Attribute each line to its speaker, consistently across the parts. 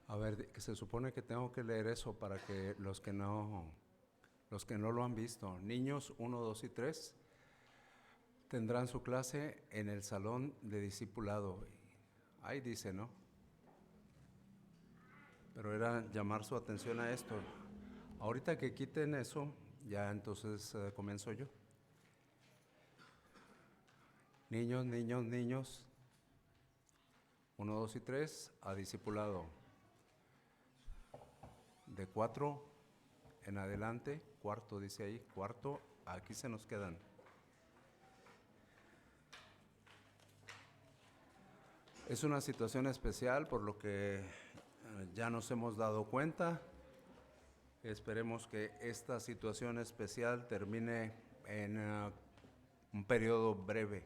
Speaker 1: A ver, que se supone que tengo que leer eso para que los que no lo han visto, niños 1, 2 y 3 tendrán su clase en el salón de discipulado. Ahí dice, ¿no? Pero era llamar su atención a esto. Ahorita que quiten eso, ya entonces comienzo yo. Niños, niños, niños, 1, 2 y 3 a discipulado. De 4 en adelante, cuarto dice ahí, cuarto, aquí se nos quedan. Es una situación especial por lo que ya nos hemos dado cuenta. Esperemos que esta situación especial termine en un periodo breve.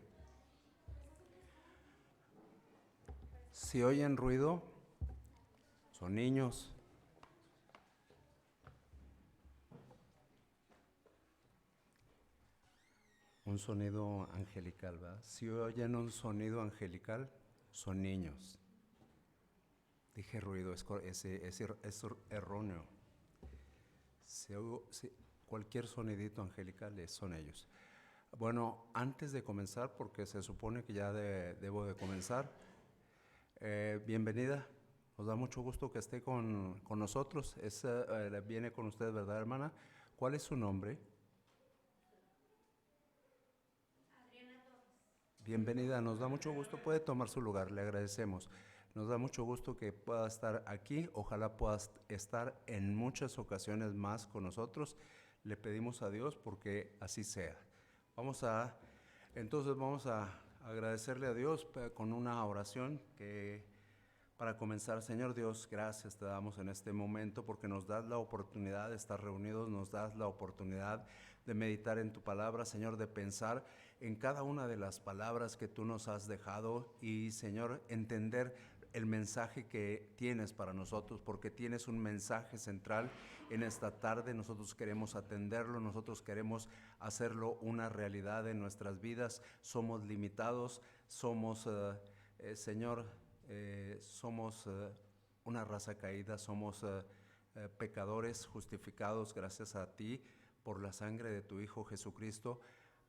Speaker 1: Si oyen ruido, son niños. Un sonido angelical, ¿verdad? Si oyen un sonido angelical, son niños. Dije ruido, es erróneo. Cualquier sonidito angelical son ellos. Bueno, antes de comenzar, porque se supone que ya debo de comenzar, bienvenida. Nos da mucho gusto que esté con nosotros. Viene con usted, ¿verdad, hermana? ¿Cuál es su nombre? Bienvenida, nos da mucho gusto, puede tomar su lugar, le agradecemos. Nos da mucho gusto que pueda estar aquí, ojalá pueda estar en muchas ocasiones más con nosotros. Le pedimos a Dios porque así sea. Entonces vamos a agradecerle a Dios con una oración para comenzar. Señor Dios, gracias te damos en este momento porque nos das la oportunidad de estar reunidos, nos das la oportunidad de meditar en tu palabra, Señor, de pensar en cada una de las palabras que tú nos has dejado y, Señor, entender el mensaje que tienes para nosotros, porque tienes un mensaje central en esta tarde. Nosotros queremos atenderlo, nosotros queremos hacerlo una realidad en nuestras vidas. Somos limitados, somos, Señor, somos una raza caída, somos pecadores justificados gracias a ti por la sangre de tu Hijo Jesucristo.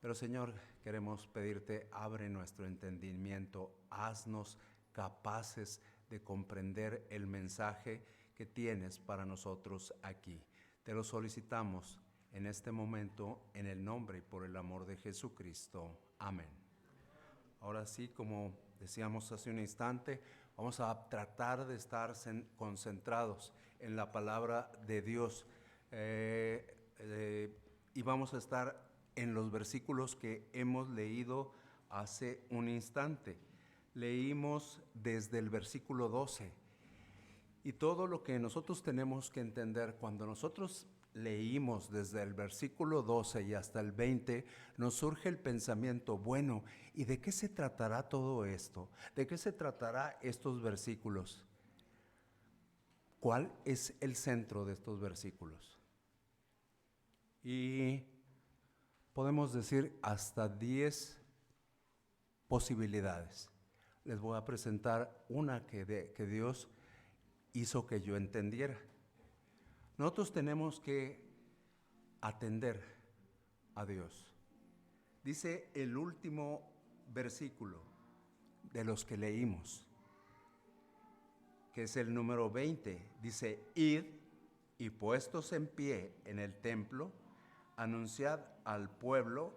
Speaker 1: Pero Señor, queremos pedirte, abre nuestro entendimiento, haznos capaces de comprender el mensaje que tienes para nosotros aquí. Te lo solicitamos en este momento, en el nombre y por el amor de Jesucristo. Amén. Ahora sí, como decíamos hace un instante, vamos a tratar de estar concentrados en la palabra de Dios y vamos a estar en los versículos que hemos leído hace un instante. Leímos desde el versículo 12 y todo lo que nosotros tenemos que entender cuando nosotros leímos desde el versículo 12 y hasta el 20, nos surge el pensamiento, bueno, ¿y de qué se tratará todo esto? ¿De qué se tratará estos versículos? ¿Cuál es el centro de estos versículos? Y podemos decir hasta 10 posibilidades. Les voy a presentar una que Dios hizo que yo entendiera. Nosotros tenemos que atender a Dios. Dice el último versículo de los que leímos, que es el número 20, dice: id y puestos en pie en el templo, anunciad al pueblo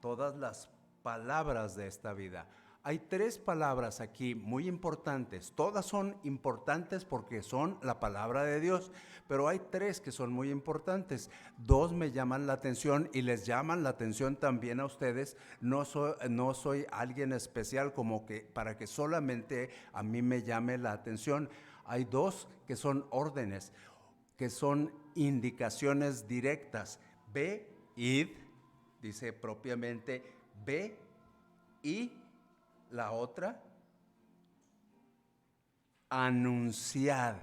Speaker 1: todas las palabras de esta vida. Hay 3 palabras aquí muy importantes, todas son importantes porque son la palabra de Dios, pero hay 3 que son muy importantes. 2 me llaman la atención y les llaman la atención también a ustedes. No soy alguien especial como que para que solamente a mí me llame la atención. Hay 2 que son órdenes, que son indicaciones directas. Ve, id, dice propiamente, ve y la otra, anunciad.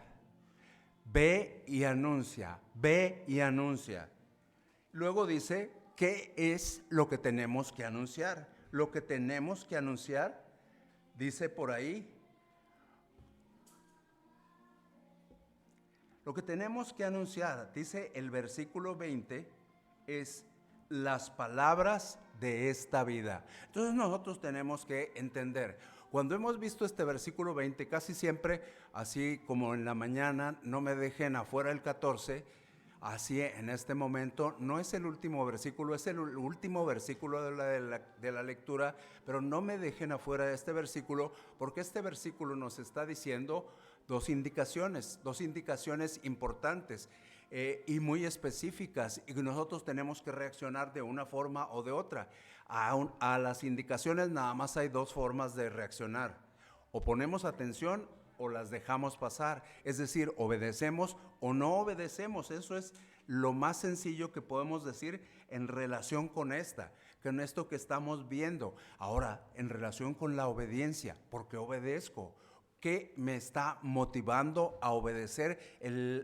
Speaker 1: Ve y anuncia, ve y anuncia. Luego dice, ¿qué es lo que tenemos que anunciar? Lo que tenemos que anunciar, dice por ahí, Lo que tenemos que anunciar, dice el versículo 20, es las palabras de esta vida. Entonces nosotros tenemos que entender, cuando hemos visto este versículo 20, casi siempre, así como en la mañana, no me dejen afuera el 14, así en este momento, no es el último versículo, es el último versículo de la lectura, pero no me dejen afuera de este versículo, porque este versículo nos está diciendo dos indicaciones importantes y muy específicas, y nosotros tenemos que reaccionar de una forma o de otra. A las indicaciones nada más hay dos formas de reaccionar: o ponemos atención o las dejamos pasar, es decir, obedecemos o no obedecemos. Eso es lo más sencillo que podemos decir en relación con esto que estamos viendo. Ahora, en relación con la obediencia, ¿por qué obedezco? ¿Qué me está motivando a obedecer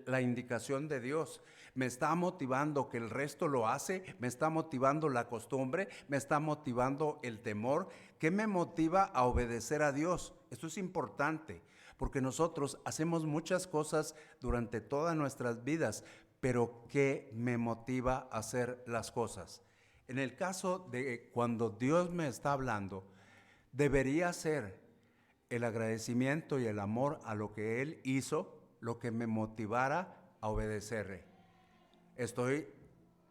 Speaker 1: la indicación de Dios? ¿Me está motivando que el resto lo hace? ¿Me está motivando la costumbre? ¿Me está motivando el temor? ¿Qué me motiva a obedecer a Dios? Esto es importante, porque nosotros hacemos muchas cosas durante todas nuestras vidas, pero ¿qué me motiva a hacer las cosas? En el caso de cuando Dios me está hablando, debería ser el agradecimiento y el amor a lo que Él hizo, lo que me motivara a obedecerle. ¿Estoy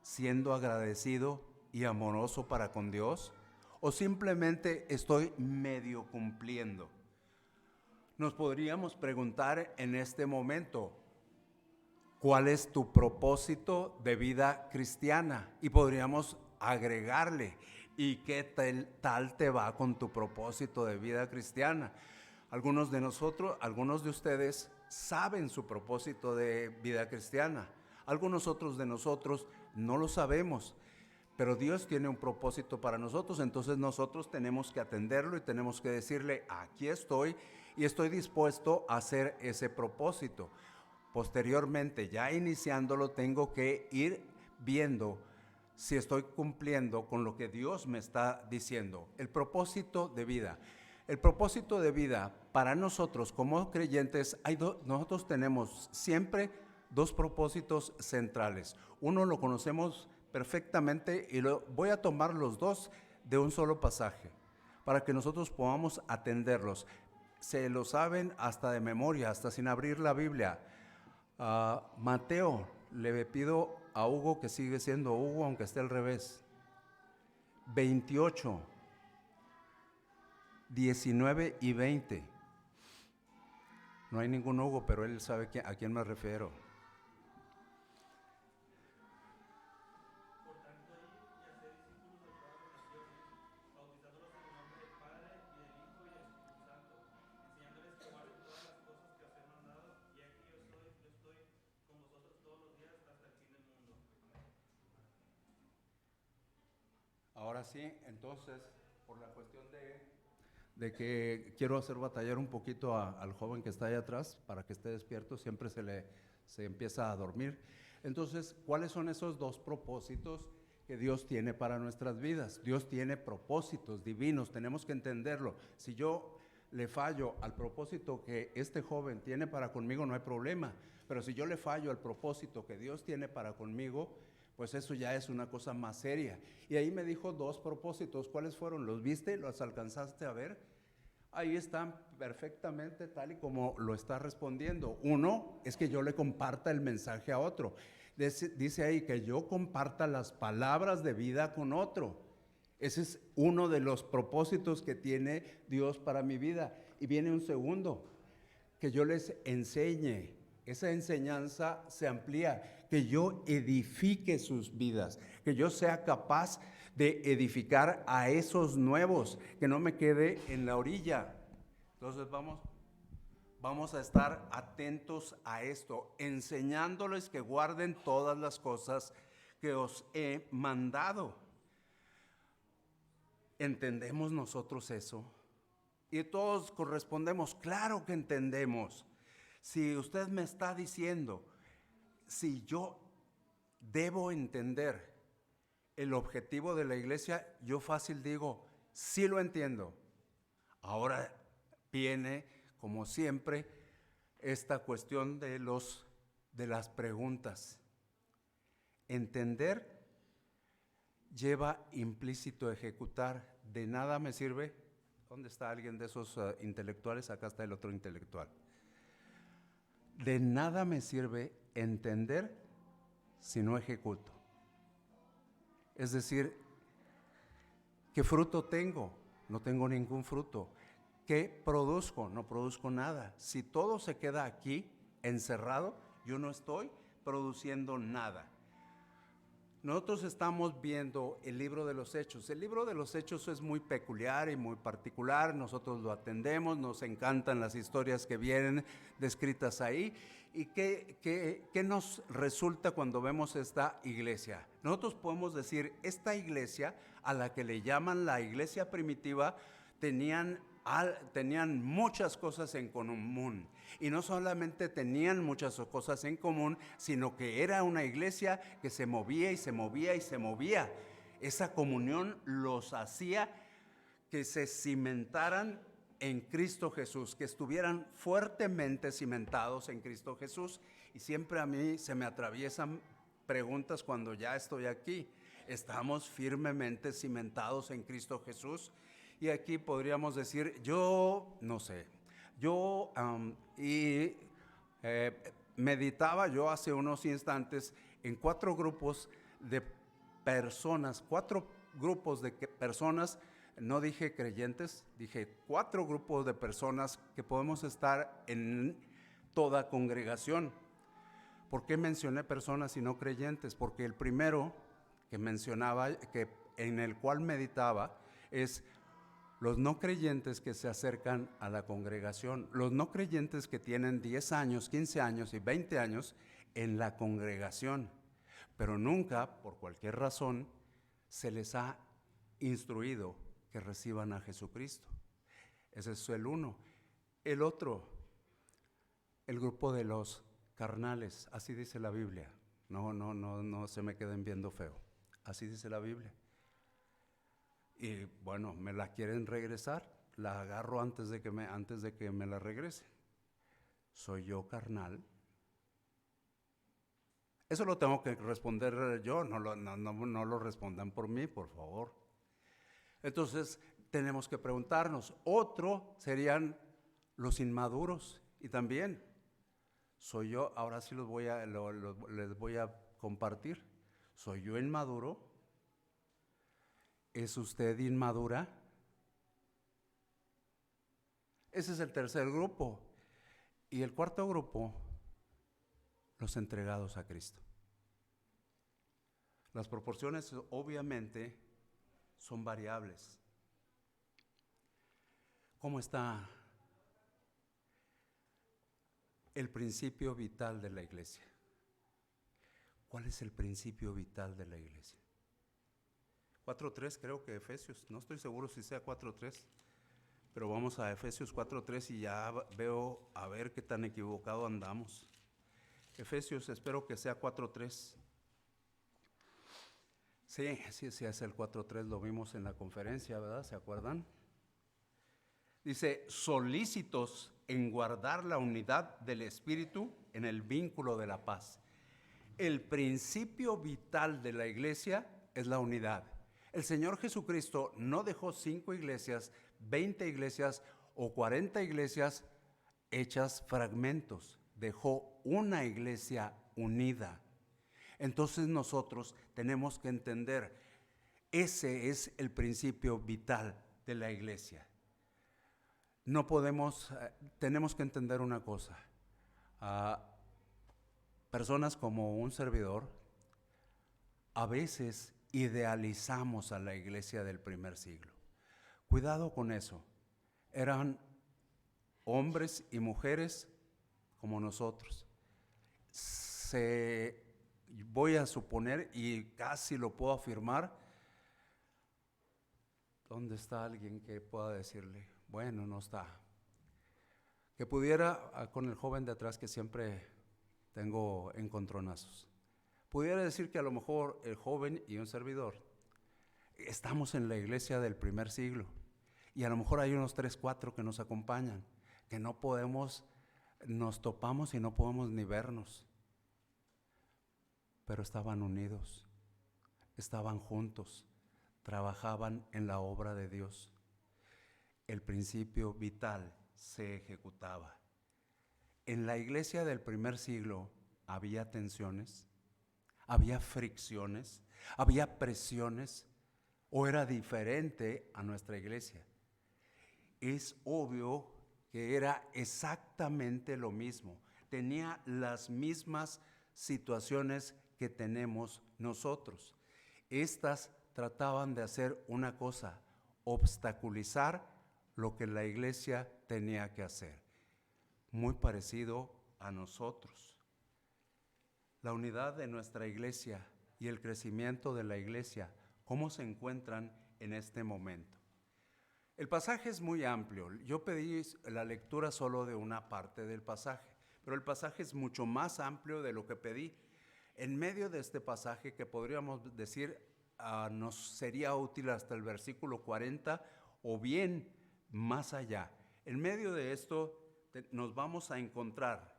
Speaker 1: siendo agradecido y amoroso para con Dios? ¿O simplemente estoy medio cumpliendo? Nos podríamos preguntar en este momento, ¿cuál es tu propósito de vida cristiana? Y podríamos agregarle, ¿y qué tal te va con tu propósito de vida cristiana? Algunos de ustedes saben su propósito de vida cristiana. Algunos otros de nosotros no lo sabemos, pero Dios tiene un propósito para nosotros, entonces nosotros tenemos que atenderlo y tenemos que decirle, aquí estoy y estoy dispuesto a hacer ese propósito. Posteriormente, ya iniciándolo, tengo que ir viendo si estoy cumpliendo con lo que Dios me está diciendo. El propósito de vida. El propósito de vida para nosotros como creyentes, nosotros tenemos siempre dos propósitos centrales. Uno lo conocemos perfectamente y voy a tomar los dos de un solo pasaje para que nosotros podamos atenderlos. Se lo saben hasta de memoria, hasta sin abrir la Biblia. Mateo, le pido a Hugo, que sigue siendo Hugo aunque esté al revés, 28, 19 y 20. No hay ningún Hugo, pero él sabe a quién me refiero. Ahora sí, entonces, por la cuestión de que quiero hacer batallar un poquito al joven que está ahí atrás para que esté despierto, siempre se empieza a dormir. Entonces, ¿cuáles son esos dos propósitos que Dios tiene para nuestras vidas? Dios tiene propósitos divinos, tenemos que entenderlo. Si yo le fallo al propósito que este joven tiene para conmigo, no hay problema, pero si yo le fallo al propósito que Dios tiene para conmigo, pues eso ya es una cosa más seria. Y ahí me dijo dos propósitos. ¿Cuáles fueron? ¿Los viste? ¿Los alcanzaste a ver? Ahí están perfectamente tal y como lo está respondiendo. Uno es que yo le comparta el mensaje a otro. Dice ahí que yo comparta las palabras de vida con otro. Ese es uno de los propósitos que tiene Dios para mi vida. Y viene un segundo, que yo les enseñe. Esa enseñanza se amplía, que yo edifique sus vidas, que yo sea capaz de edificar a esos nuevos, que no me quede en la orilla. Entonces vamos a estar atentos a esto, enseñándoles que guarden todas las cosas que os he mandado. ¿Entendemos nosotros eso? Y todos correspondemos, claro que entendemos. Si usted me está diciendo, si yo debo entender el objetivo de la iglesia, yo fácil digo, sí lo entiendo. Ahora viene, como siempre, esta cuestión de los de las preguntas. Entender lleva implícito ejecutar. De nada me sirve. ¿Dónde está alguien de esos intelectuales? Acá está el otro intelectual. De nada me sirve entender si no ejecuto. Es decir, ¿qué fruto tengo? No tengo ningún fruto. ¿Qué produzco? No produzco nada. Si todo se queda aquí, encerrado, yo no estoy produciendo nada. Nosotros estamos viendo el libro de los Hechos. El libro de los Hechos es muy peculiar y muy particular. Nosotros lo atendemos, nos encantan las historias que vienen descritas ahí. ¿Y qué nos resulta cuando vemos esta iglesia? Nosotros podemos decir, esta iglesia, a la que le llaman la iglesia primitiva, tenían muchas cosas en común. Y no solamente tenían muchas cosas en común, sino que era una iglesia que se movía y se movía y se movía. Esa comunión los hacía que se cimentaran en Cristo Jesús, que estuvieran fuertemente cimentados en Cristo Jesús. Y siempre a mí se me atraviesan preguntas cuando ya estoy aquí. ¿Estamos firmemente cimentados en Cristo Jesús? Y aquí podríamos decir, yo no sé, meditaba yo hace unos instantes en 4 grupos de personas, no dije creyentes, dije 4 grupos de personas que podemos estar en toda congregación. ¿Por qué mencioné personas y no creyentes? Porque el primero que mencionaba, en el cual meditaba, es los no creyentes que se acercan a la congregación, los no creyentes que tienen 10 años, 15 años y 20 años en la congregación, pero nunca, por cualquier razón, se les ha instruido que reciban a Jesucristo. Ese es el uno. El otro, el grupo de los carnales, así dice la Biblia. No se me queden viendo feo. Así dice la Biblia. Y bueno, me la quieren regresar, la agarro antes de que me la regresen. ¿Soy yo carnal? Eso lo tengo que responder yo, no lo respondan por mí, por favor. Entonces, tenemos que preguntarnos. Otro serían los inmaduros. Y también, ¿soy yo? Ahora sí les voy a compartir. ¿Soy yo inmaduro? ¿Es usted inmadura? Ese es el tercer grupo. Y el cuarto grupo, los entregados a Cristo. Las proporciones obviamente son variables. ¿Cómo está el principio vital de la iglesia? ¿Cuál es el principio vital de la iglesia? 4.3, creo que Efesios, no estoy seguro si sea 4.3, pero vamos a Efesios 4.3 y ya veo a ver qué tan equivocado andamos. Efesios, espero que sea 4.3. Sí, es el 4.3, lo vimos en la conferencia, ¿verdad? ¿Se acuerdan? Dice, solícitos en guardar la unidad del Espíritu en el vínculo de la paz. El principio vital de la iglesia es la unidad. El Señor Jesucristo no dejó 5 iglesias, 20 iglesias o 40 iglesias hechas fragmentos. Dejó una iglesia unida. Entonces nosotros tenemos que entender, ese es el principio vital de la iglesia. No podemos, tenemos que entender una cosa. Personas como un servidor, a veces idealizamos a la iglesia del primer siglo. Cuidado con eso. Eran hombres y mujeres como nosotros. Voy a suponer, y casi lo puedo afirmar, ¿dónde está alguien que pueda decirle? Bueno, no está. Que pudiera, con el joven de atrás que siempre tengo encontronazos, pudiera decir que a lo mejor el joven y un servidor estamos en la iglesia del primer siglo y a lo mejor hay unos 3, 4 que nos acompañan, que no podemos, nos topamos y no podemos ni vernos. pero estaban unidos, estaban juntos, trabajaban en la obra de Dios. El principio vital se ejecutaba. En la iglesia del primer siglo había tensiones, había fricciones, había presiones, o era diferente a nuestra iglesia. Es obvio que era exactamente lo mismo, tenía las mismas situaciones que tenemos nosotros. Estas trataban de hacer una cosa: obstaculizar lo que la iglesia tenía que hacer. Muy parecido a nosotros. La unidad de nuestra iglesia y el crecimiento de la iglesia, ¿cómo se encuentran en este momento? El pasaje es muy amplio. Yo pedí la lectura solo de una parte del pasaje, pero el pasaje es mucho más amplio de lo que pedí. En medio de este pasaje, que podríamos decir nos sería útil hasta el versículo 40 o bien más allá. En medio de esto nos vamos a encontrar,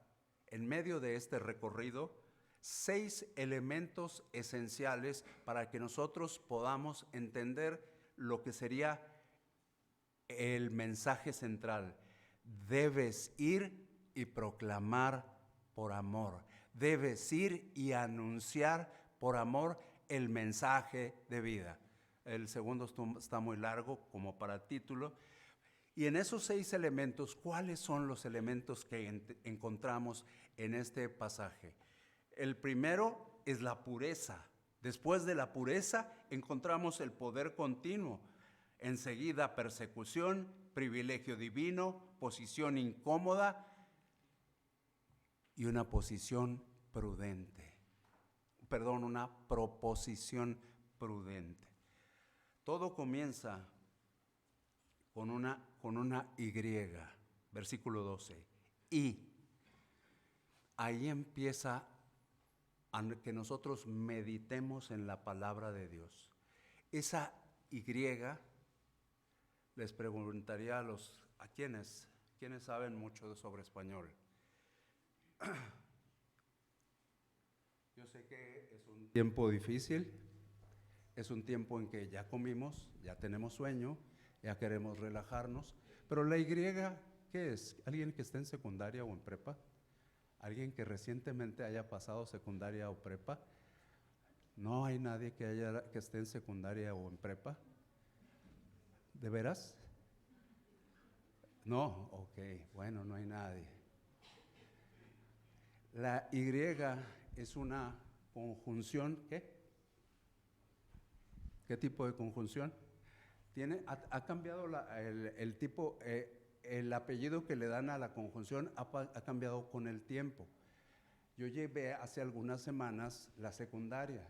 Speaker 1: en medio de este recorrido, 6 elementos esenciales para que nosotros podamos entender lo que sería el mensaje central. Debes ir y proclamar por amor. Debes ir y anunciar por amor el mensaje de vida. El segundo está muy largo como para título. Y en esos 6 elementos, ¿cuáles son los elementos que encontramos en este pasaje? El primero es la pureza. Después de la pureza encontramos el poder continuo. Enseguida persecución, privilegio divino, posición incómoda y una posición prudente. Una proposición prudente. Todo comienza con una Y, versículo 12. Y ahí empieza a que nosotros meditemos en la palabra de Dios. Esa Y, les preguntaría a quienes saben mucho sobre español. Yo sé que es un tiempo difícil, es un tiempo en que ya comimos, ya tenemos sueño, ya queremos relajarnos, pero la Y, ¿qué es? ¿Alguien que esté en secundaria o en prepa? ¿Alguien que recientemente haya pasado secundaria o prepa? ¿No hay nadie que esté en secundaria o en prepa? ¿De veras? No, ok, bueno, no hay nadie. La Y es una conjunción, ¿qué? ¿Qué tipo de conjunción? Ha cambiado el tipo, el apellido que le dan a la conjunción ha cambiado con el tiempo. Yo llevé hace algunas semanas la secundaria.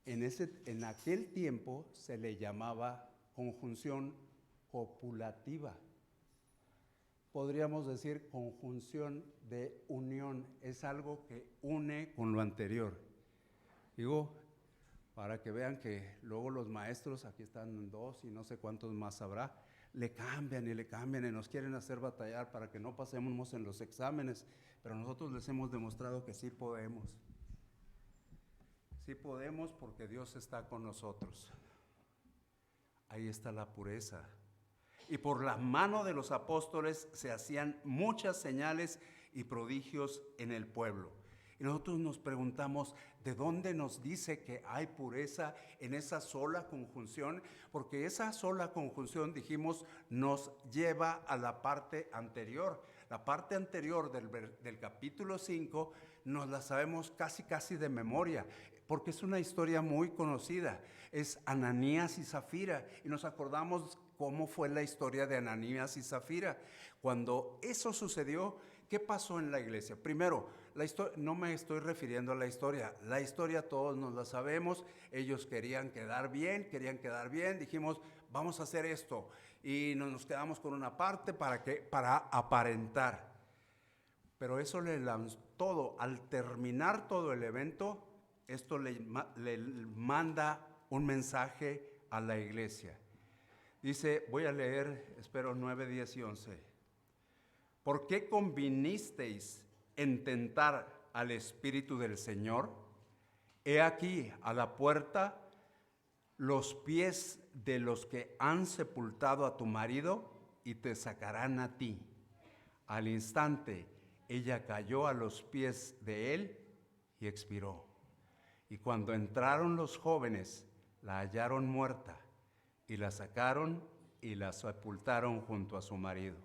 Speaker 1: En aquel tiempo se le llamaba conjunción copulativa. Podríamos decir conjunción de unión, es algo que une con lo anterior. Digo, para que vean que luego los maestros, aquí están 2 y no sé cuántos más habrá, le cambian y nos quieren hacer batallar para que no pasemos en los exámenes, pero nosotros les hemos demostrado que sí podemos. Sí podemos porque Dios está con nosotros. Ahí está la pureza. Y por la mano de los apóstoles se hacían muchas señales y prodigios en el pueblo. Y nosotros nos preguntamos, ¿de dónde nos dice que hay pureza en esa sola conjunción? Porque esa sola conjunción, dijimos, nos lleva a la parte anterior. La parte anterior del capítulo 5 nos la sabemos casi de memoria, porque es una historia muy conocida. Es Ananías y Zafira, y nos acordamos cómo fue la historia de Ananías y Zafira. Cuando eso sucedió, ¿qué pasó en la iglesia? Primero, no me estoy refiriendo a la historia todos nos la sabemos. Ellos querían quedar bien, dijimos, vamos a hacer esto, y nos quedamos con una parte para aparentar. Pero eso al terminar todo el evento, esto le manda un mensaje a la iglesia. Dice, voy a leer, espero 9, 10 y 11. ¿Por qué convinisteis en tentar al Espíritu del Señor? He aquí a la puerta los pies de los que han sepultado a tu marido y te sacarán a ti. Al instante ella cayó a los pies de él y expiró. Y cuando entraron los jóvenes, la hallaron muerta y la sacaron y la sepultaron junto a su marido.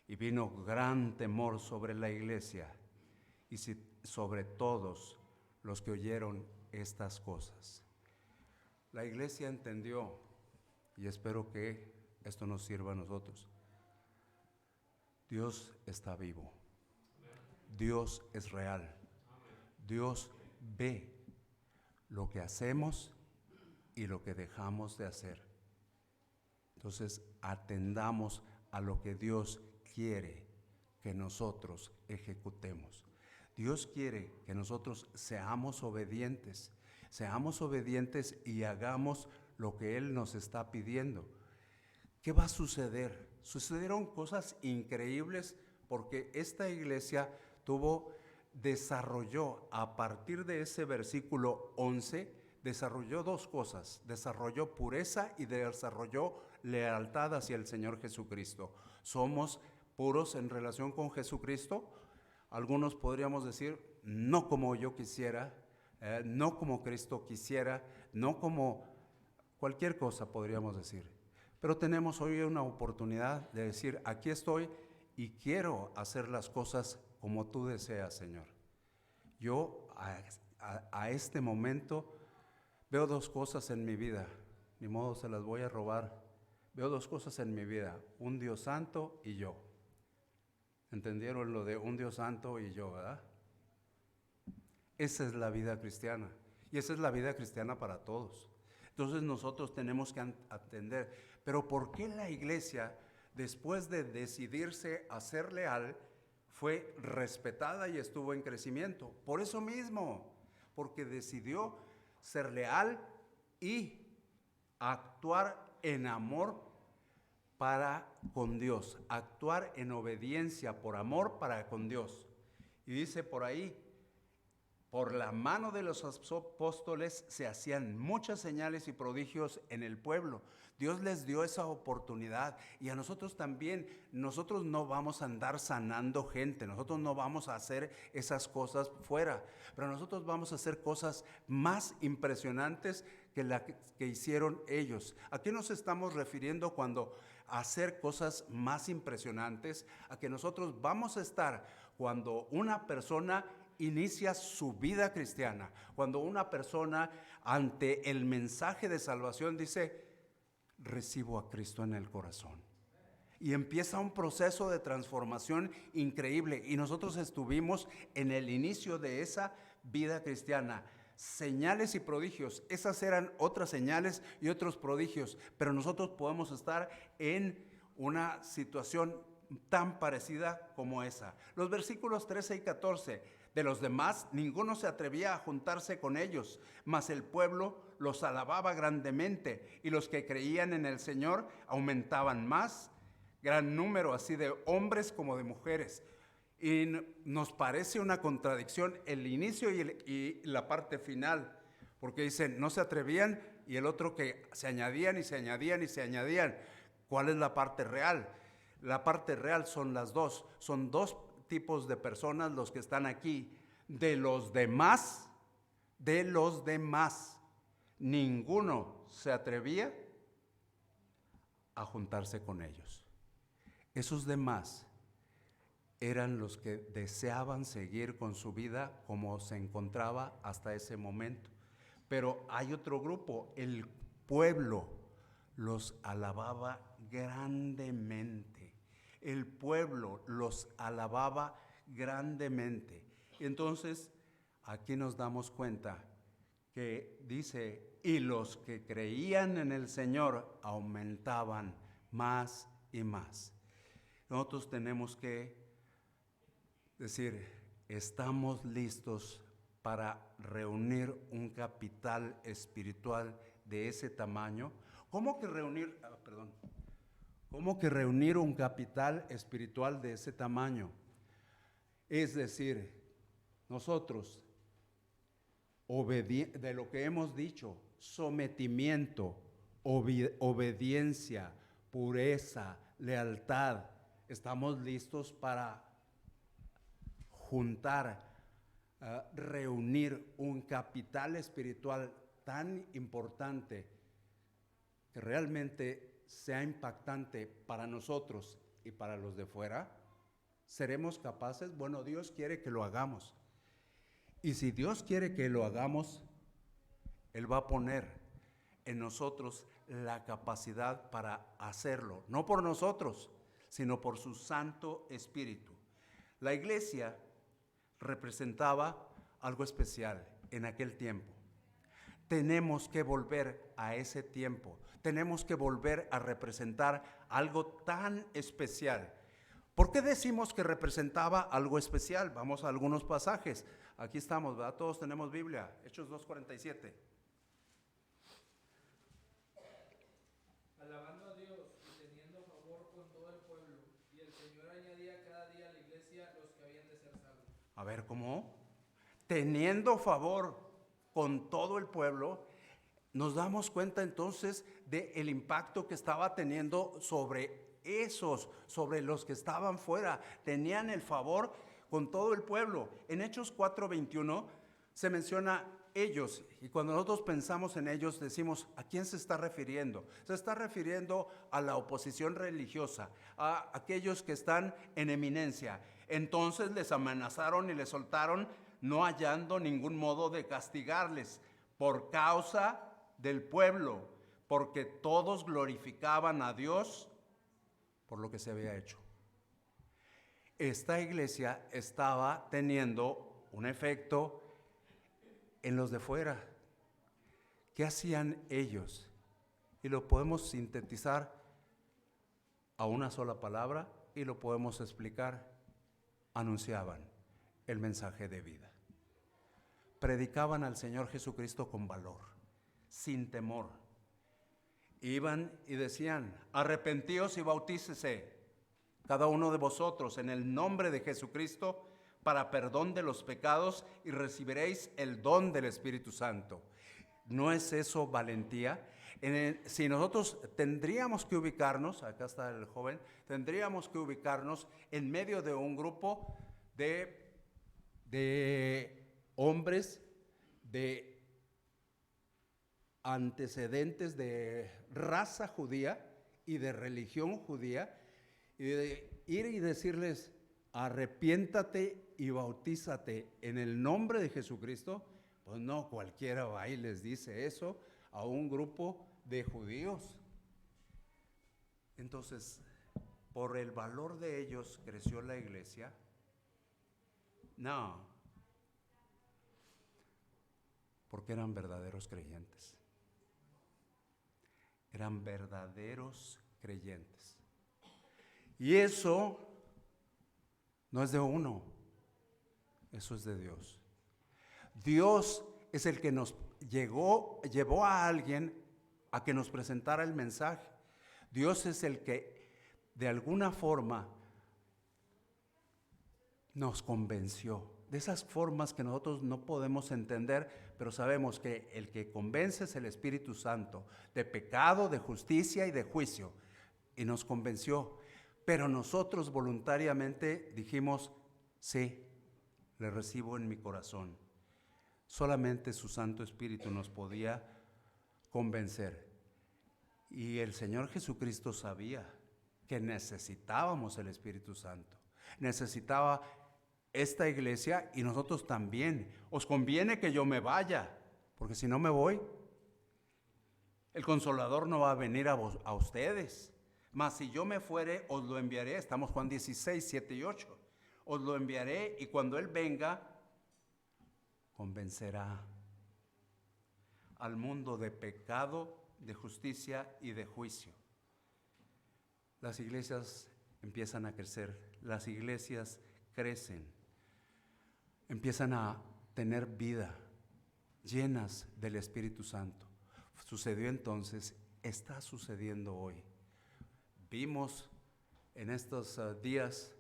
Speaker 1: Y vino gran temor sobre la iglesia y sobre todos los que oyeron estas cosas. La iglesia entendió, y espero que esto nos sirva a nosotros. Dios está vivo. Dios es real. Dios ve lo que hacemos y lo que dejamos de hacer. Entonces, atendamos a lo que Dios quiere que nosotros ejecutemos. Dios quiere que nosotros seamos obedientes y hagamos lo que Él nos está pidiendo. ¿Qué va a suceder? Sucedieron cosas increíbles porque esta iglesia desarrolló a partir de ese versículo 11, desarrolló dos cosas: desarrolló pureza y desarrolló lealtad hacia el Señor Jesucristo. ¿Somos puros en relación con Jesucristo? Algunos podríamos decir, no como yo quisiera, no como Cristo quisiera, no como cualquier cosa podríamos decir. Pero tenemos hoy una oportunidad de decir, aquí estoy y quiero hacer las cosas como tú deseas, Señor. Yo a este momento veo dos cosas en mi vida, ni modo se las voy a robar. Veo dos cosas en mi vida, un Dios santo y yo. ¿Entendieron lo de un Dios santo y yo, verdad? Esa es la vida cristiana y esa es la vida cristiana para todos. Entonces nosotros tenemos que atender. Pero ¿por qué la iglesia, después de decidirse a ser leal, fue respetada y estuvo en crecimiento? Por eso mismo, porque decidió ser leal y actuar en amor para con Dios, actuar en obediencia por amor para con Dios. Y dice por ahí, por la mano de los apóstoles se hacían muchas señales y prodigios en el pueblo. Dios les dio esa oportunidad y a nosotros también. Nosotros no vamos a andar sanando gente, nosotros no vamos a hacer esas cosas fuera, pero nosotros vamos a hacer cosas más impresionantes que las que hicieron ellos. ¿A qué nos estamos refiriendo cuando hacer cosas más impresionantes? A que nosotros vamos a estar cuando una persona inicia su vida cristiana, cuando una persona ante el mensaje de salvación dice, recibo a Cristo en el corazón. Y empieza un proceso de transformación increíble. Y nosotros estuvimos en el inicio de esa vida cristiana. Señales y prodigios, esas eran otras señales y otros prodigios, pero nosotros podemos estar en una situación tan parecida como esa. Los versículos 13 y 14, de los demás ninguno se atrevía a juntarse con ellos, mas el pueblo los alababa grandemente, y los que creían en el Señor aumentaban más, gran número así de hombres como de mujeres. Y nos parece una contradicción el inicio y la parte final, porque dicen no se atrevían y el otro que se añadían y se añadían y se añadían. ¿Cuál es la parte real? La parte real son las dos, son dos tipos de personas los que están aquí. De los demás, ninguno se atrevía a juntarse con ellos. Esos demás eran los que deseaban seguir con su vida como se encontraba hasta ese momento. Pero hay otro grupo, el pueblo los alababa grandemente. El pueblo los alababa grandemente. Entonces, aquí nos damos cuenta que dice, y los que creían en el Señor aumentaban más y más. Nosotros tenemos que decir, estamos listos para reunir un capital espiritual de ese tamaño. ¿Cómo que reunir un capital espiritual de ese tamaño? Es decir, nosotros de lo que hemos dicho, sometimiento, obediencia, pureza, lealtad. Estamos listos para juntar, reunir un capital espiritual tan importante que realmente sea impactante para nosotros y para los de fuera. ¿Seremos capaces? Bueno, Dios quiere que lo hagamos. Y si Dios quiere que lo hagamos, Él va a poner en nosotros la capacidad para hacerlo, no por nosotros, sino por su Santo Espíritu. La iglesia representaba algo especial en aquel tiempo. Tenemos que volver a ese tiempo, tenemos que volver a representar algo tan especial. ¿Por qué decimos que representaba algo especial? Vamos a algunos pasajes. Aquí estamos, ¿verdad? Todos tenemos Biblia. Hechos 2:47.
Speaker 2: Alabando a Dios y teniendo favor con todo el pueblo, y el Señor añadía cada día a la iglesia los que habían de ser salvos.
Speaker 1: A ver, ¿cómo? Teniendo favor con todo el pueblo, nos damos cuenta entonces del impacto que estaba teniendo sobre los que estaban fuera. Tenían el favor con todo el pueblo. En Hechos 4:21 se menciona ellos, y cuando nosotros pensamos en ellos decimos, ¿a quién se está refiriendo? Se está refiriendo a la oposición religiosa, a aquellos que están en eminencia. Entonces les amenazaron y les soltaron, no hallando ningún modo de castigarles por causa del pueblo, porque todos glorificaban a Dios por lo que se había hecho. Esta iglesia estaba teniendo un efecto en los de fuera. ¿Qué hacían ellos? Y lo podemos sintetizar a una sola palabra y lo podemos explicar. Anunciaban el mensaje de vida. Predicaban al Señor Jesucristo con valor, sin temor. Iban y decían, arrepentíos y bautícese cada uno de vosotros en el nombre de Jesucristo para perdón de los pecados y recibiréis el don del Espíritu Santo. ¿No es eso valentía? Si nosotros tendríamos que ubicarnos, acá está el joven, tendríamos que ubicarnos en medio de un grupo de hombres de antecedentes de raza judía y de religión judía, y de ir y decirles, arrepiéntate y bautízate en el nombre de Jesucristo. Pues no, cualquiera va y les dice eso a un grupo de judíos. Entonces, por el valor de ellos creció la iglesia. No, porque eran verdaderos creyentes. Eran verdaderos creyentes. Y eso no es de uno, eso es de Dios. Dios es el que nos llevó a alguien a que nos presentara el mensaje. Dios es el que de alguna forma nos convenció. De esas formas que nosotros no podemos entender, pero sabemos que el que convence es el Espíritu Santo, de pecado, de justicia y de juicio. Y nos convenció. Pero nosotros voluntariamente dijimos, sí, le recibo en mi corazón. Solamente su Santo Espíritu nos podía convencer. Y el Señor Jesucristo sabía que necesitábamos el Espíritu Santo. Necesitaba esta iglesia y nosotros también. Os conviene que yo me vaya, porque si no me voy, el Consolador no va a venir a ustedes. Mas si yo me fuere, os lo enviaré. Estamos Juan 16, 7 y 8. Os lo enviaré y cuando Él venga, convencerá al mundo de pecado, de justicia y de juicio. Las iglesias empiezan a crecer, las iglesias crecen, empiezan a tener vida, llenas del Espíritu Santo. Sucedió entonces, está sucediendo hoy. Vimos en estos días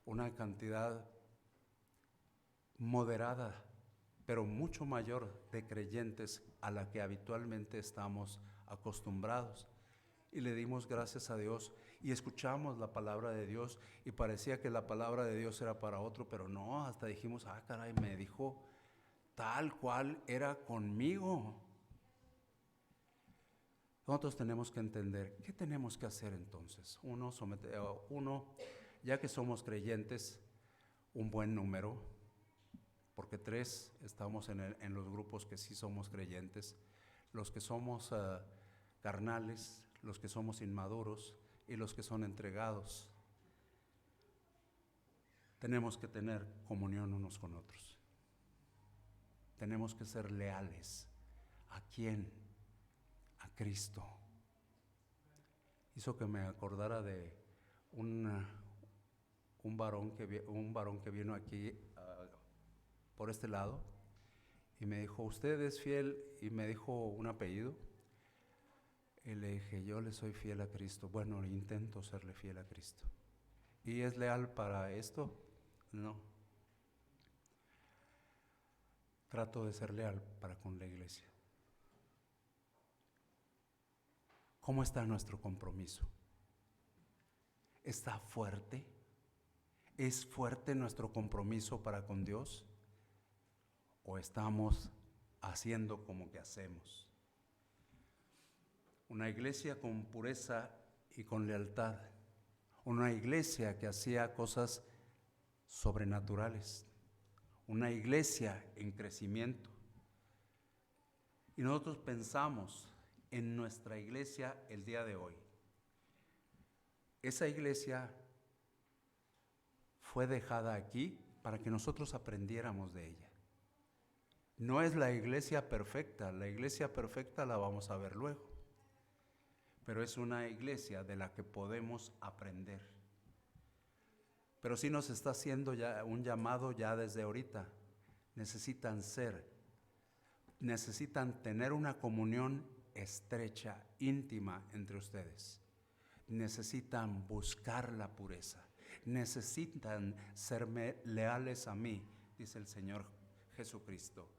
Speaker 1: una cantidad moderada pero mucho mayor de creyentes a la que habitualmente estamos acostumbrados. Y le dimos gracias a Dios y escuchamos la palabra de Dios y parecía que la palabra de Dios era para otro, pero no, hasta dijimos, caray, me dijo tal cual era conmigo. Nosotros tenemos que entender, ¿qué tenemos que hacer entonces? Uno, ya que somos creyentes, un buen número, porque 3 estamos en los grupos que sí somos creyentes, los que somos carnales, los que somos inmaduros y los que son entregados. Tenemos que tener comunión unos con otros. Tenemos que ser leales. ¿A quién? A Cristo. Hizo que me acordara de un varón que vino aquí por este lado y me dijo, ¿usted es fiel? Y me dijo un apellido. Y le dije, yo le soy fiel a Cristo. Bueno, intento serle fiel a Cristo. ¿Y es leal para esto? No. Trato de ser leal para con la iglesia. ¿Cómo está nuestro compromiso? ¿Está fuerte? ¿Es fuerte nuestro compromiso para con Dios? ¿O estamos haciendo como que hacemos? Una iglesia con pureza y con lealtad. Una iglesia que hacía cosas sobrenaturales. Una iglesia en crecimiento. Y nosotros pensamos en nuestra iglesia el día de hoy. Esa iglesia fue dejada aquí para que nosotros aprendiéramos de ella. No es la iglesia perfecta la vamos a ver luego. Pero es una iglesia de la que podemos aprender. Pero sí nos está haciendo ya un llamado ya desde ahorita. Necesitan tener una comunión estrecha, íntima entre ustedes. Necesitan buscar la pureza. Necesitan serme leales a mí, dice el Señor Jesucristo.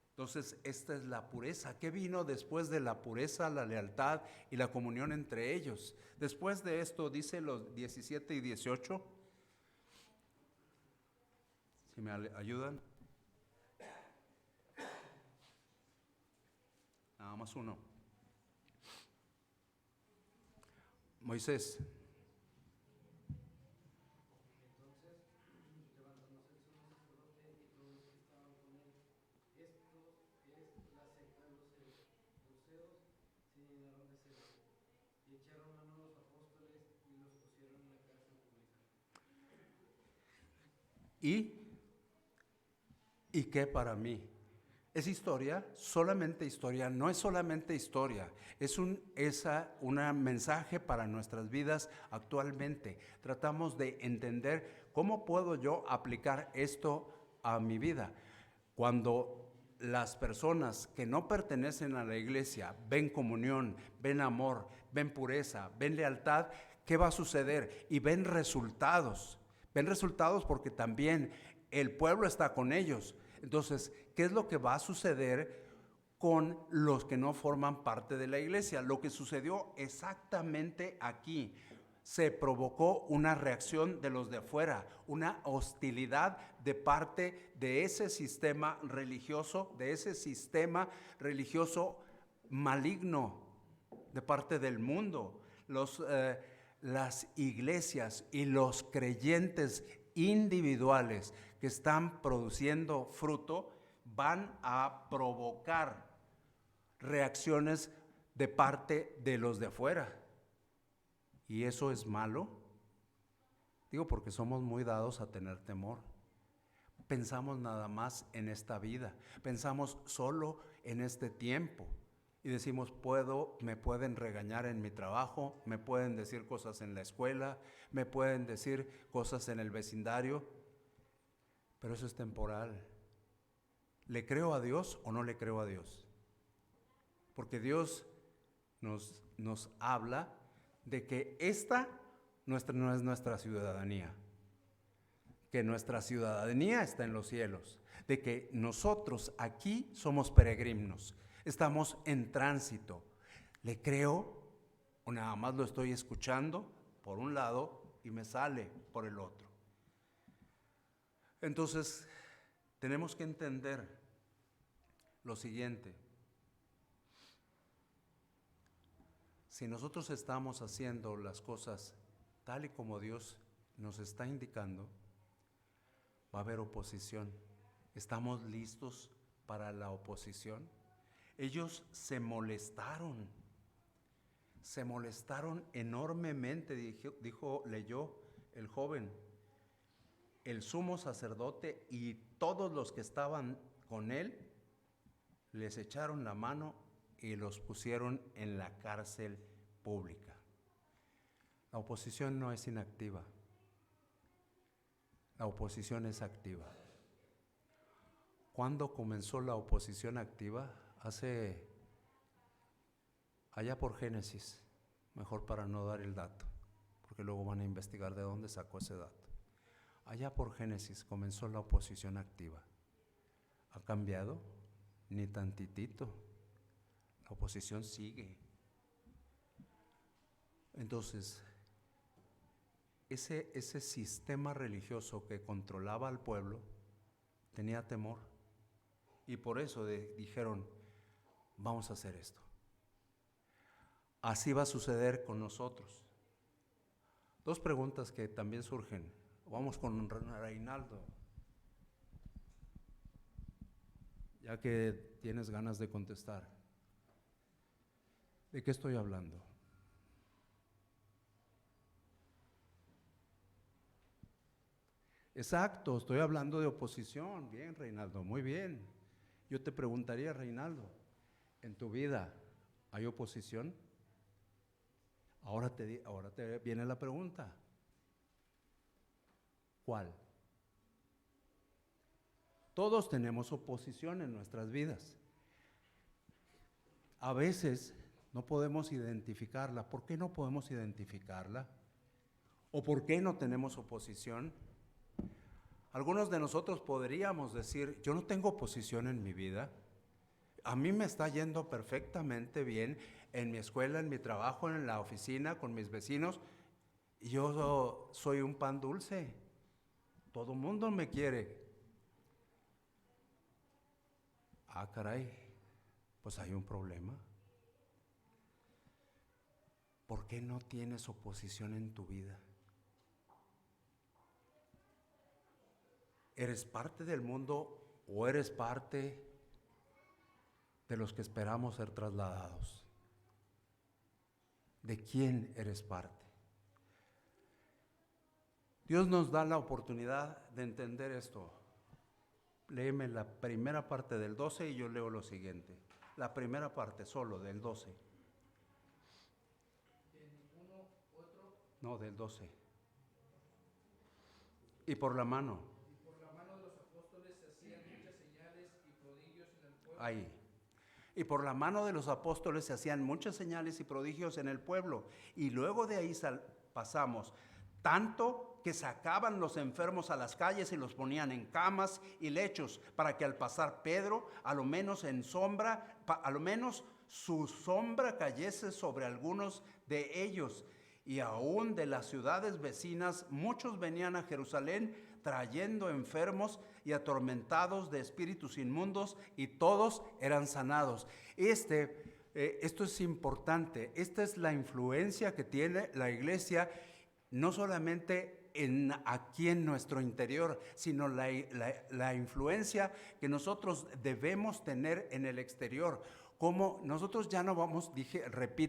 Speaker 1: Entonces, esta es la pureza. ¿Qué vino después de la pureza? La lealtad y la comunión entre ellos. Después de esto, dice los 17 y 18. Si me ayudan. Nada más uno. Moisés. ¿Y qué para mí? ¿Es historia? Solamente historia. No es solamente historia, es un mensaje para nuestras vidas actualmente. Tratamos de entender cómo puedo yo aplicar esto a mi vida. Cuando las personas que no pertenecen a la iglesia ven comunión, ven amor, ven pureza, ven lealtad, ¿qué va a suceder? Y ven resultados. Ven resultados porque también el pueblo está con ellos. Entonces, ¿qué es lo que va a suceder con los que no forman parte de la iglesia? Lo que sucedió exactamente aquí. Se provocó una reacción de los de afuera, una hostilidad de parte de ese sistema religioso, maligno de parte del mundo. Las iglesias y los creyentes individuales que están produciendo fruto van a provocar reacciones de parte de los de afuera. ¿Y eso es malo? Digo, porque somos muy dados a tener temor. Pensamos nada más en esta vida, pensamos solo en este tiempo. Y decimos, me pueden regañar en mi trabajo, me pueden decir cosas en la escuela, me pueden decir cosas en el vecindario, pero eso es temporal. ¿Le creo a Dios o no le creo a Dios? Porque Dios nos habla de que esta no es nuestra ciudadanía, que nuestra ciudadanía está en los cielos, de que nosotros aquí somos peregrinos, estamos en tránsito. ¿Le creo o nada más lo estoy escuchando por un lado y me sale por el otro? Entonces, tenemos que entender lo siguiente. Si nosotros estamos haciendo las cosas tal y como Dios nos está indicando, va a haber oposición. ¿Estamos listos para la oposición? Ellos se molestaron enormemente, leyó el joven. El sumo sacerdote y todos los que estaban con él les echaron la mano y los pusieron en la cárcel pública. La oposición no es inactiva, la oposición es activa. ¿Cuándo comenzó la oposición activa? Allá por Génesis, mejor para no dar el dato, porque luego van a investigar de dónde sacó ese dato. Allá por Génesis comenzó la oposición activa. ¿Ha cambiado? Ni tantitito. La oposición sigue. Entonces, ese sistema religioso que controlaba al pueblo tenía temor. Y por eso dijeron, vamos a hacer esto. Así va a suceder con nosotros. Dos preguntas que también surgen. Vamos con Reinaldo, ya que tienes ganas de contestar. ¿De qué estoy hablando? Exacto, estoy hablando de oposición. Bien, Reinaldo, muy bien. Yo te preguntaría, Reinaldo, ¿en tu vida hay oposición? Ahora te viene la pregunta. ¿Cuál? Todos tenemos oposición en nuestras vidas. A veces no podemos identificarla. ¿Por qué no podemos identificarla? ¿O por qué no tenemos oposición? Algunos de nosotros podríamos decir, yo no tengo oposición en mi vida. A mí me está yendo perfectamente bien en mi escuela, en mi trabajo, en la oficina, con mis vecinos. Y yo soy un pan dulce. Todo el mundo me quiere. Ah, caray, pues hay un problema. ¿Por qué no tienes oposición en tu vida? ¿Eres parte del mundo o eres parte de los que esperamos ser trasladados? ¿De quién eres parte? Dios nos da la oportunidad de entender esto. Léeme la primera parte del 12 y yo leo lo siguiente. La primera parte solo del 12.
Speaker 2: ¿De ninguno otro?
Speaker 1: No, del 12. Y por la mano.
Speaker 2: Y por la mano de los apóstoles se hacían muchas señales y prodigios en el pueblo.
Speaker 1: Ahí. Y por la mano de los apóstoles se hacían muchas señales y prodigios en el pueblo. Y luego de ahí pasamos. Tanto que sacaban los enfermos a las calles y los ponían en camas y lechos, para que al pasar Pedro, a lo menos su sombra cayese sobre algunos de ellos. Y aún de las ciudades vecinas, muchos venían a Jerusalén trayendo enfermos y atormentados de espíritus inmundos, y todos eran sanados. Esto es importante. Esta es la influencia que tiene la iglesia, no solamente aquí en nuestro interior, sino la influencia que nosotros debemos tener en el exterior. Como nosotros ya no vamos,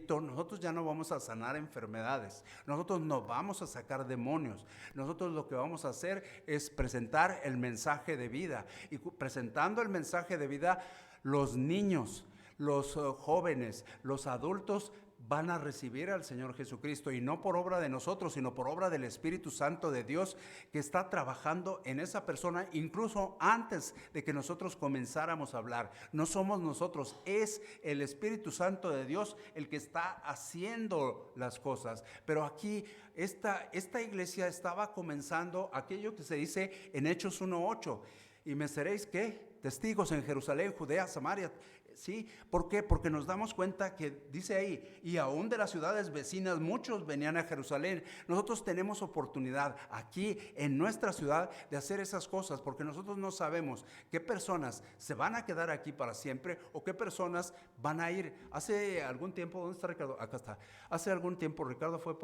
Speaker 1: nosotros ya no vamos a sanar enfermedades, nosotros no vamos a sacar demonios, nosotros lo que vamos a hacer es presentar el mensaje de vida, y presentando el mensaje de vida, los niños, los jóvenes, los adultos van a recibir al Señor Jesucristo, y no por obra de nosotros, sino por obra del Espíritu Santo de Dios que está trabajando en esa persona, incluso antes de que nosotros comenzáramos a hablar. No somos nosotros, es el Espíritu Santo de Dios el que está haciendo las cosas. Pero aquí esta iglesia estaba comenzando aquello que se dice en Hechos 1:8, y me seréis ¿qué? Testigos en Jerusalén, Judea, Samaria. ¿Sí? ¿Por qué? Porque nos damos cuenta que dice ahí, y aún de las ciudades vecinas muchos venían a Jerusalén. Nosotros tenemos oportunidad aquí en nuestra ciudad de hacer esas cosas, porque nosotros no sabemos qué personas se van a quedar aquí para siempre o qué personas van a ir. Hace algún tiempo, ¿dónde está Ricardo? Acá está. Hace algún tiempo Ricardo fue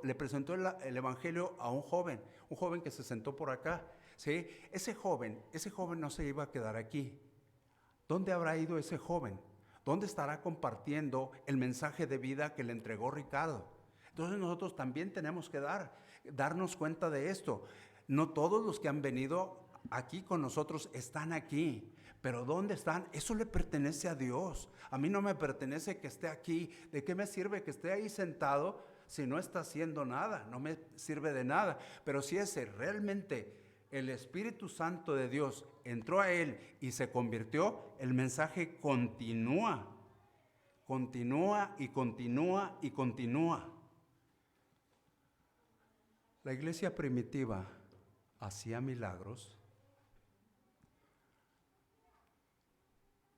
Speaker 1: le presentó el evangelio a un joven que se sentó por acá. ¿Sí? Ese joven no se iba a quedar aquí. ¿Dónde habrá ido ese joven? ¿Dónde estará compartiendo el mensaje de vida que le entregó Ricardo? Entonces nosotros también tenemos que darnos cuenta de esto. No todos los que han venido aquí con nosotros están aquí, pero ¿dónde están? Eso le pertenece a Dios. A mí no me pertenece que esté aquí. ¿De qué me sirve que esté ahí sentado si no está haciendo nada? No me sirve de nada. Pero si ese realmente el Espíritu Santo de Dios entró a él y se convirtió, el mensaje continúa y continúa y continúa. La iglesia primitiva hacía milagros.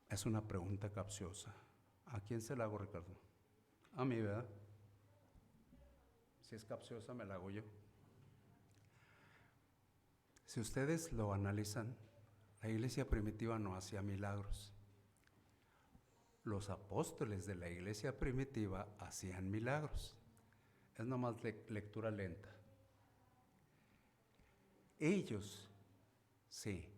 Speaker 1: Es una pregunta capciosa. ¿A quién se la hago, Ricardo? A mí, ¿verdad? Si es capciosa, me la hago yo. Si ustedes lo analizan, la iglesia primitiva no hacía milagros. Los apóstoles de la iglesia primitiva hacían milagros. Es nomás lectura lenta. Ellos, sí.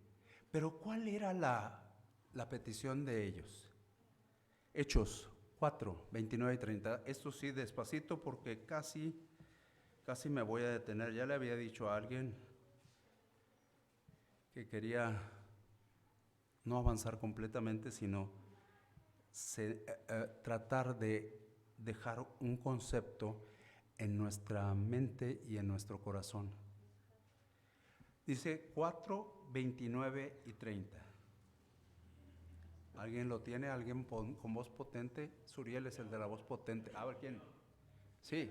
Speaker 1: Pero ¿cuál era la petición de ellos? Hechos 4, 29 y 30. Esto sí, despacito, porque casi me voy a detener. Ya le había dicho a alguien que quería no avanzar completamente, sino tratar de dejar un concepto en nuestra mente y en nuestro corazón. Dice 4, 29 y 30. ¿Alguien lo tiene? ¿Alguien con voz potente? Suriel es el de la voz potente. A ver, ¿quién? Sí.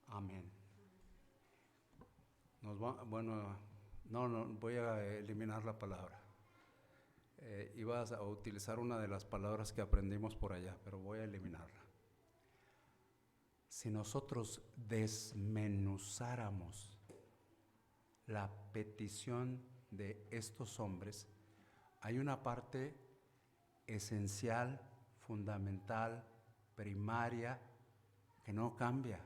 Speaker 1: Amén. No, voy a eliminar la palabra. Ibas a utilizar una de las palabras que aprendimos por allá, pero voy a eliminarla. Si nosotros desmenuzáramos la petición de estos hombres, hay una parte esencial, fundamental, primaria, que no cambia.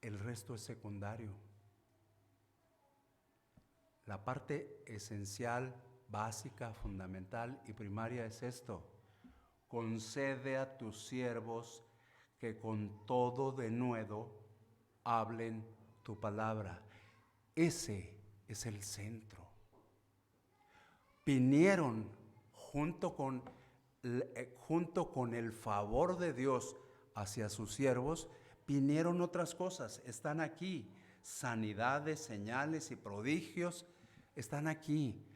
Speaker 1: El resto es secundario. La parte esencial, básica, fundamental y primaria es esto: concede a tus siervos que con todo denuedo hablen tu palabra. Ese es el centro. Vinieron junto con el favor de Dios hacia sus siervos, vinieron otras cosas. Están aquí, sanidades, señales y prodigios, están aquí.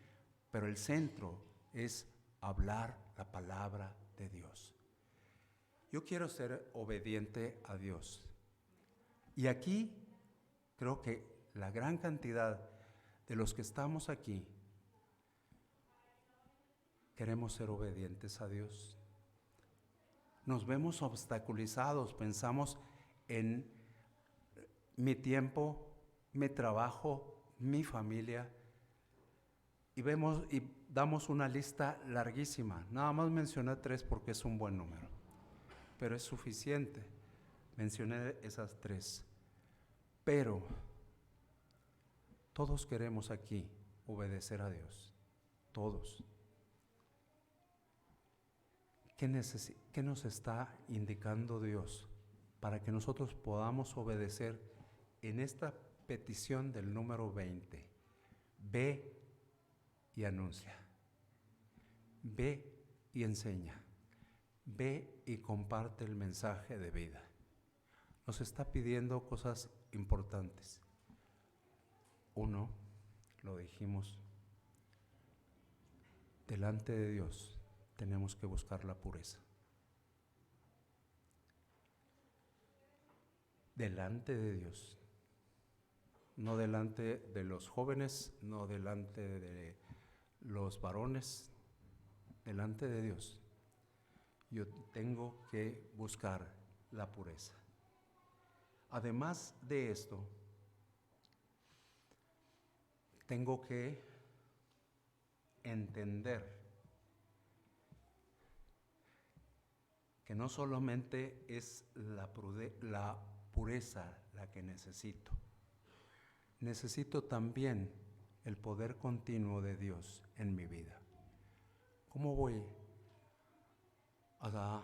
Speaker 1: Pero el centro es hablar la palabra de Dios. Yo quiero ser obediente a Dios. Y aquí creo que la gran cantidad de los que estamos aquí queremos ser obedientes a Dios. Nos vemos obstaculizados, pensamos en mi tiempo, mi trabajo, mi familia, y damos una lista larguísima. Nada más mencioné 3 porque es un buen número, pero es suficiente. Mencioné esas 3. Pero todos queremos aquí obedecer a Dios. Todos. ¿Qué nos está indicando Dios para que nosotros podamos obedecer en esta petición del número 20? Ve y anuncia. Ve y enseña. Ve y comparte el mensaje de vida. Nos está pidiendo cosas importantes. Uno, lo dijimos, delante de Dios tenemos que buscar la pureza. Delante de Dios, no delante de los jóvenes, no delante de los varones, delante de Dios. Yo tengo que buscar la pureza. Además de esto, tengo que entender que no solamente es la pureza la que necesito. Necesito también el poder continuo de Dios en mi vida. ¿Cómo voy a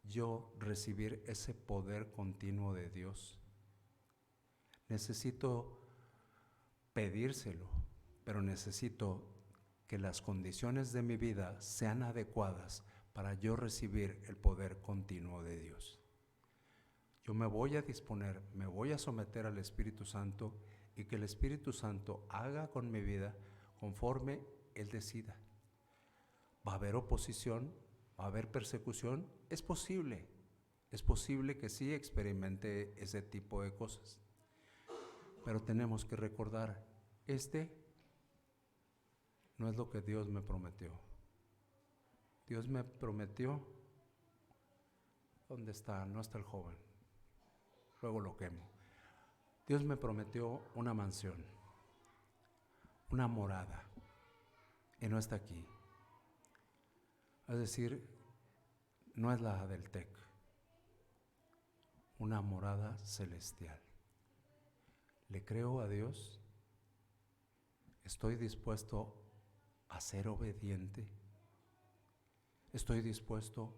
Speaker 1: yo recibir ese poder continuo de Dios? Necesito pedírselo, pero necesito que las condiciones de mi vida sean adecuadas para yo recibir el poder continuo de Dios. Yo me voy a disponer, me voy a someter al Espíritu Santo y que el Espíritu Santo haga con mi vida conforme Él decida. ¿Va a haber oposición? ¿Va a haber persecución? Es posible que sí experimente ese tipo de cosas. Pero tenemos que recordar, no es lo que Dios me prometió. Dios me prometió, ¿dónde está? No está el joven. Luego lo quemo. Dios me prometió una mansión, una morada, y no está aquí. Es decir, no es la del TEC, una morada celestial. ¿Le creo a Dios? ¿Estoy dispuesto a ser obediente? ¿Estoy dispuesto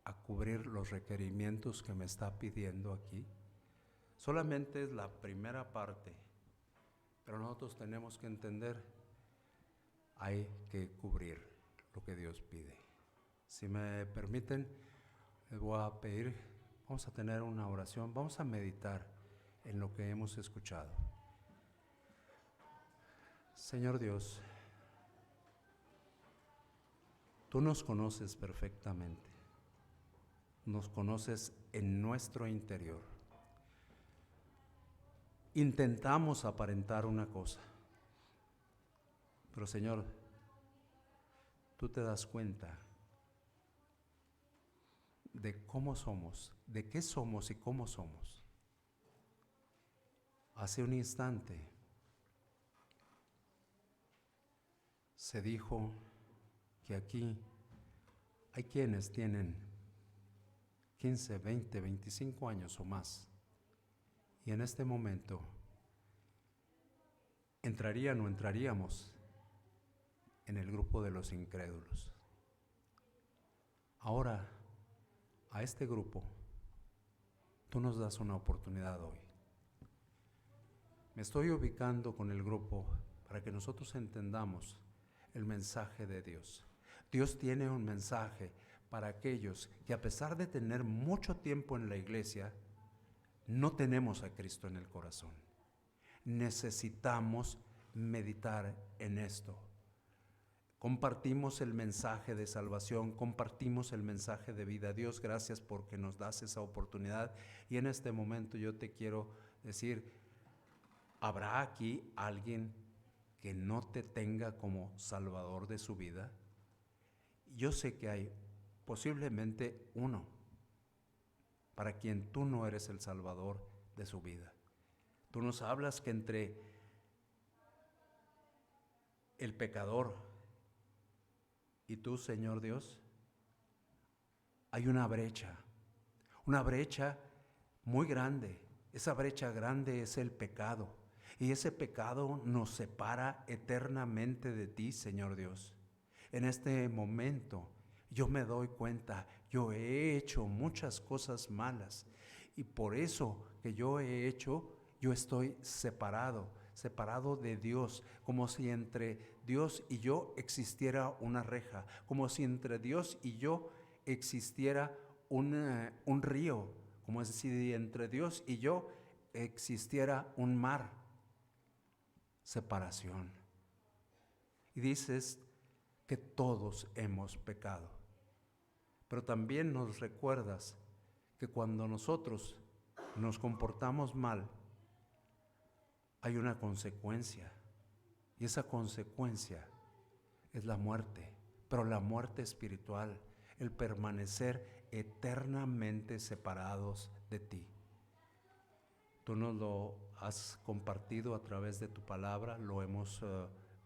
Speaker 1: a cubrir los requerimientos que me está pidiendo aquí? Solamente es la primera parte, pero nosotros tenemos que entender, hay que cubrir lo que Dios pide. Si me permiten, les voy a pedir, vamos a tener una oración, vamos a meditar en lo que hemos escuchado. Señor Dios, tú nos conoces perfectamente, nos conoces en nuestro interior. Intentamos aparentar una cosa, pero Señor, tú te das cuenta de cómo somos, de qué somos y cómo somos. Hace un instante se dijo que aquí hay quienes tienen 15, 20, 25 años o más, y en este momento entrarían o entraríamos en el grupo de los incrédulos. Ahora, a este grupo, tú nos das una oportunidad hoy. Me estoy ubicando con el grupo para que nosotros entendamos el mensaje de Dios. Dios tiene un mensaje para aquellos que, a pesar de tener mucho tiempo en la iglesia, no tenemos a Cristo en el corazón. Necesitamos meditar en esto. Compartimos el mensaje de salvación, compartimos el mensaje de vida. Dios, gracias porque nos das esa oportunidad. Y en este momento yo te quiero decir, ¿habrá aquí alguien que no te tenga como salvador de su vida? Yo sé que hay posiblemente uno para quien tú no eres el salvador de su vida. Tú nos hablas que entre el pecador y tú, Señor Dios, hay una brecha muy grande. Esa brecha grande es el pecado, y ese pecado nos separa eternamente de ti, Señor Dios. En este momento yo me doy cuenta, yo he hecho muchas cosas malas y por eso que yo he hecho, yo estoy separado de Dios, como si entre Dios y yo existiera una reja, como si entre Dios y yo existiera un río, como si entre Dios y yo existiera un mar, separación. Y dices que todos hemos pecado, pero también nos recuerdas que cuando nosotros nos comportamos mal, hay una consecuencia, y esa consecuencia es la muerte, pero la muerte espiritual, el permanecer eternamente separados de ti. Tú nos lo has compartido a través de tu palabra, lo hemos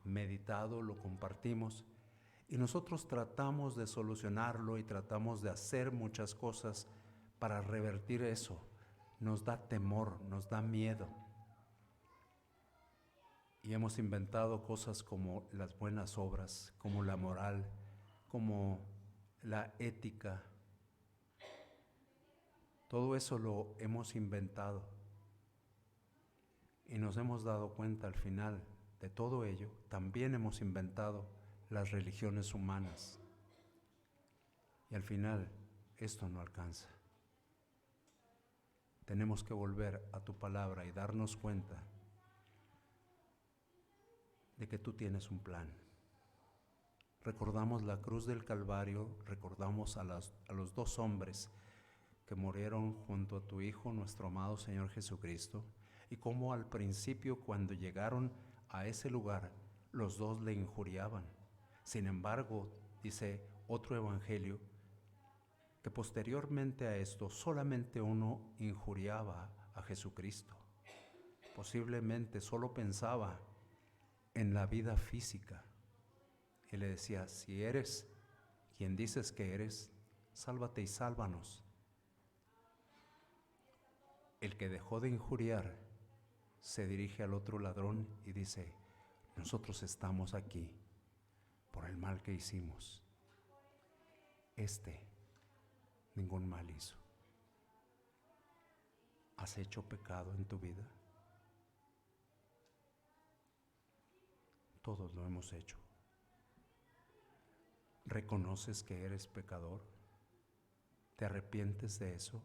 Speaker 1: meditado, lo compartimos, y nosotros tratamos de solucionarlo y tratamos de hacer muchas cosas para revertir eso. Nos da temor, nos da miedo. Y hemos inventado cosas como las buenas obras, como la moral, como la ética. Todo eso lo hemos inventado. Y nos hemos dado cuenta al final de todo ello, también hemos inventado las religiones humanas. Y al final esto no alcanza. Tenemos que volver a tu palabra y darnos cuenta de que tú tienes un plan. Recordamos la cruz del Calvario, recordamos a los dos hombres que murieron junto a tu Hijo, nuestro amado Señor Jesucristo, y cómo al principio, cuando llegaron a ese lugar, los dos le injuriaban. Sin embargo, dice otro evangelio, que posteriormente a esto solamente uno injuriaba a Jesucristo. Posiblemente solo pensaba en la vida física. Y le decía, si eres quien dices que eres, sálvate y sálvanos. El que dejó de injuriar se dirige al otro ladrón y dice, nosotros estamos aquí por el mal que hicimos. Ningún mal hizo. ¿Has hecho pecado en tu vida? Todos lo hemos hecho. ¿Reconoces que eres pecador? ¿Te arrepientes de eso?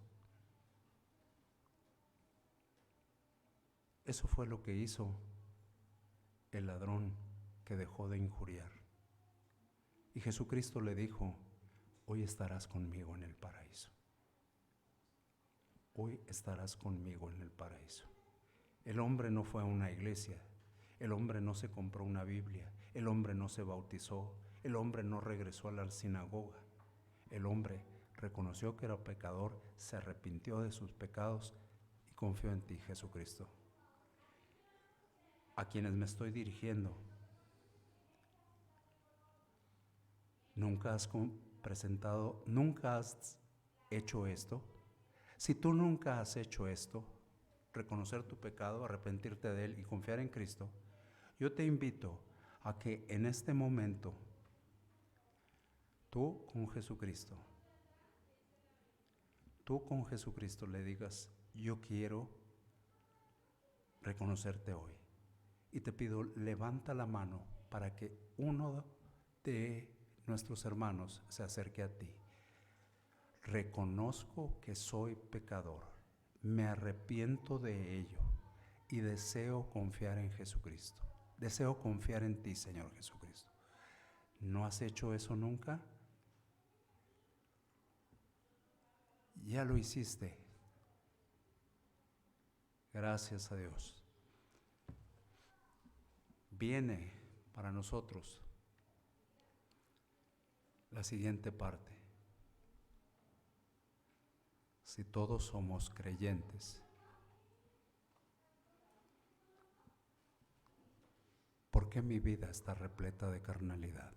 Speaker 1: Eso fue lo que hizo el ladrón que dejó de injuriar. Y Jesucristo le dijo, hoy estarás conmigo en el paraíso. Hoy estarás conmigo en el paraíso. El hombre no fue a una iglesia, el hombre no se compró una Biblia, el hombre no se bautizó, el hombre no regresó a la sinagoga. El hombre reconoció que era pecador, se arrepintió de sus pecados y confió en ti, Jesucristo. A quienes me estoy dirigiendo, ¿nunca has hecho esto? Si tú nunca has hecho esto, reconocer tu pecado, arrepentirte de él y confiar en Cristo, yo te invito a que en este momento tú con Jesucristo le digas, yo quiero reconocerte hoy. Y te pido, levanta la mano para que uno de nuestros hermanos se acerque a ti. Reconozco que soy pecador, me arrepiento de ello y deseo confiar en Jesucristo. Deseo confiar en ti, Señor Jesucristo. ¿No has hecho eso nunca? Ya lo hiciste. Gracias a Dios. Viene para nosotros la siguiente parte. Si todos somos creyentes, ¿por qué mi vida está repleta de carnalidad?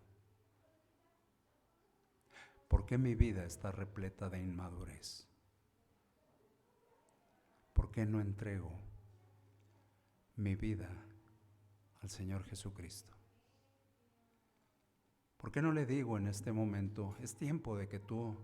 Speaker 1: ¿Por qué mi vida está repleta de inmadurez? ¿Por qué no entrego mi vida al Señor Jesucristo? ¿Por qué no le digo en este momento, es tiempo de que tú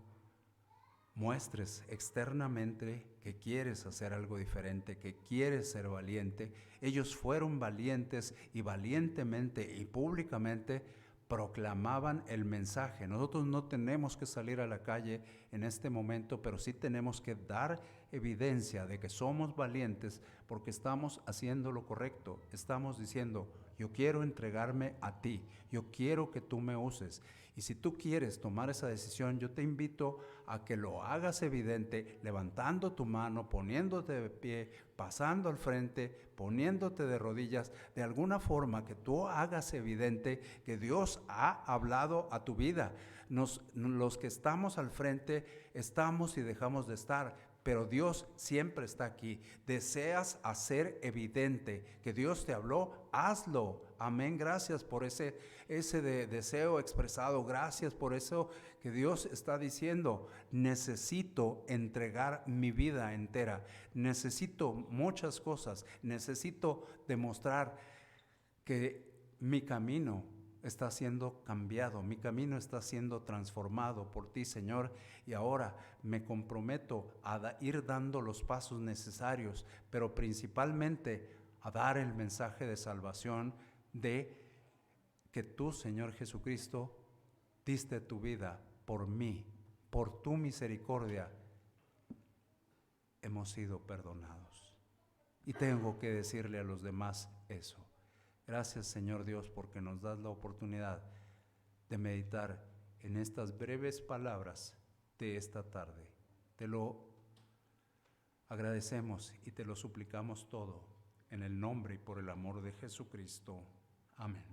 Speaker 1: muestres externamente que quieres hacer algo diferente, que quieres ser valiente? Ellos fueron valientes y valientemente y públicamente proclamaban el mensaje. Nosotros no tenemos que salir a la calle en este momento, pero sí tenemos que dar evidencia de que somos valientes porque estamos haciendo lo correcto. Estamos diciendo, yo quiero entregarme a ti, yo quiero que tú me uses. Y si tú quieres tomar esa decisión, yo te invito a que lo hagas evidente, levantando tu mano, poniéndote de pie, pasando al frente, poniéndote de rodillas, de alguna forma que tú hagas evidente que Dios ha hablado a tu vida. Los que estamos al frente, estamos y dejamos de estar, pero Dios siempre está aquí. Deseas hacer evidente que Dios te habló, hazlo. Amén. Gracias por ese deseo expresado. Gracias por eso que Dios está diciendo. Necesito entregar mi vida entera. Necesito muchas cosas. Necesito demostrar que mi camino está siendo cambiado, mi camino está siendo transformado por ti, Señor, y ahora me comprometo a ir dando los pasos necesarios, pero principalmente a dar el mensaje de salvación de que tú, Señor Jesucristo, diste tu vida por mí, por tu misericordia, hemos sido perdonados. Y tengo que decirle a los demás eso. Gracias, Señor Dios, porque nos das la oportunidad de meditar en estas breves palabras de esta tarde. Te lo agradecemos y te lo suplicamos todo en el nombre y por el amor de Jesucristo. Amén.